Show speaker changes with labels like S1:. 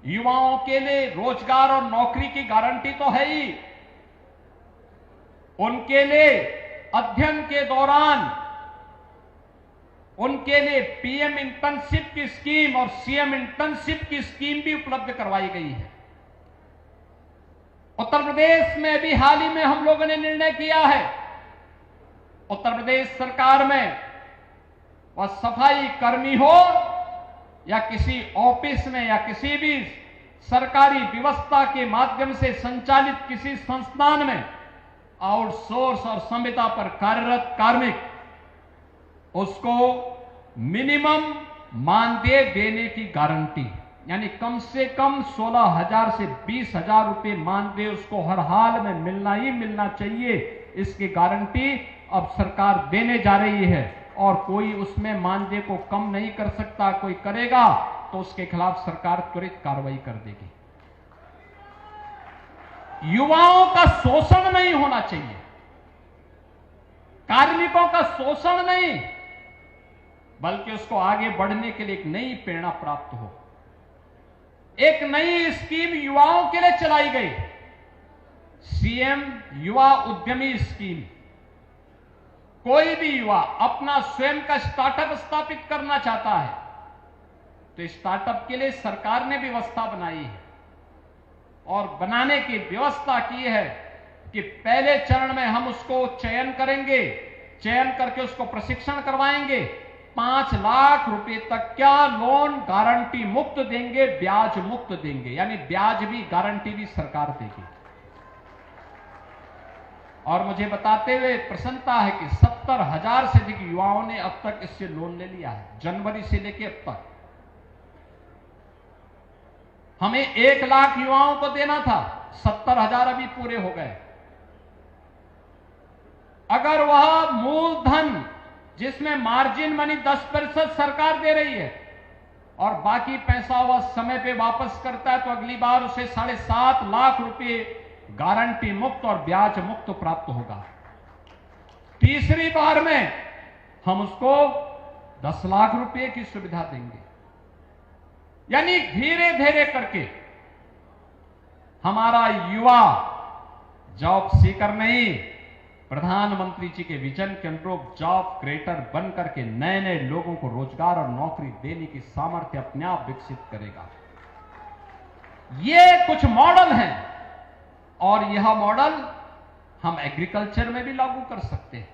S1: युवाओं के लिए रोजगार और नौकरी की गारंटी तो है ही, उनके लिए अध्ययन के दौरान उनके लिए पीएम इंटर्नशिप की स्कीम और सीएम इंटर्नशिप की स्कीम भी उपलब्ध करवाई गई है। उत्तर प्रदेश में भी हाल ही में हम लोगों ने निर्णय किया है, उत्तर प्रदेश सरकार में वह सफाई कर्मी हो या किसी ऑफिस में या किसी भी सरकारी व्यवस्था के माध्यम से संचालित किसी संस्थान में आउटसोर्स और संविदा पर कार्यरत कार्मिक, उसको मिनिमम मानदेय देने की गारंटी, यानी कम से कम 16,000 से 20,000 रुपए मानदेय उसको हर हाल में मिलना ही मिलना चाहिए। इसकी गारंटी अब सरकार देने जा रही है और कोई उसमें मानदेय को कम नहीं कर सकता। कोई करेगा तो उसके खिलाफ सरकार त्वरित कार्रवाई कर देगी। युवाओं का शोषण नहीं होना चाहिए, कार्मिकों का शोषण नहीं, बल्कि उसको आगे बढ़ने के लिए एक नई प्रेरणा प्राप्त हो। एक नई स्कीम युवाओं के लिए चलाई गई, सीएम युवा उद्यमी स्कीम। कोई भी युवा अपना स्वयं का स्टार्टअप स्थापित करना चाहता है तो स्टार्टअप के लिए सरकार ने व्यवस्था बनाई है और बनाने की व्यवस्था की है कि पहले चरण में हम उसको चयन करेंगे, चयन करके उसको प्रशिक्षण करवाएंगे, 5 लाख रुपए तक क्या लोन गारंटी मुक्त देंगे, ब्याज मुक्त देंगे, यानी ब्याज भी गारंटी भी सरकार देगी। और मुझे बताते हुए प्रसन्नता है कि 70,000 से अधिक युवाओं ने अब तक इससे लोन ले लिया है, जनवरी से लेकर अब तक। हमें 1 लाख युवाओं को देना था, 70,000 अभी पूरे हो गए। अगर वह मूलधन जिसमें मार्जिन मनी 10% सरकार दे रही है और बाकी पैसा वह समय पे वापस करता है तो अगली बार उसे 7.5 लाख रुपए गारंटी मुक्त और ब्याज मुक्त प्राप्त होगा। तीसरी बार में हम उसको 10 लाख रुपए की सुविधा देंगे। यानी धीरे धीरे करके हमारा युवा जॉब सीकर नहीं, प्रधानमंत्री जी के विजन के अनुरूप जॉब क्रिएटर बन करके नए नए लोगों को रोजगार और नौकरी देने की सामर्थ्य अपने आप विकसित करेगा। ये कुछ मॉडल हैं और यह मॉडल हम एग्रीकल्चर में भी लागू कर सकते हैं।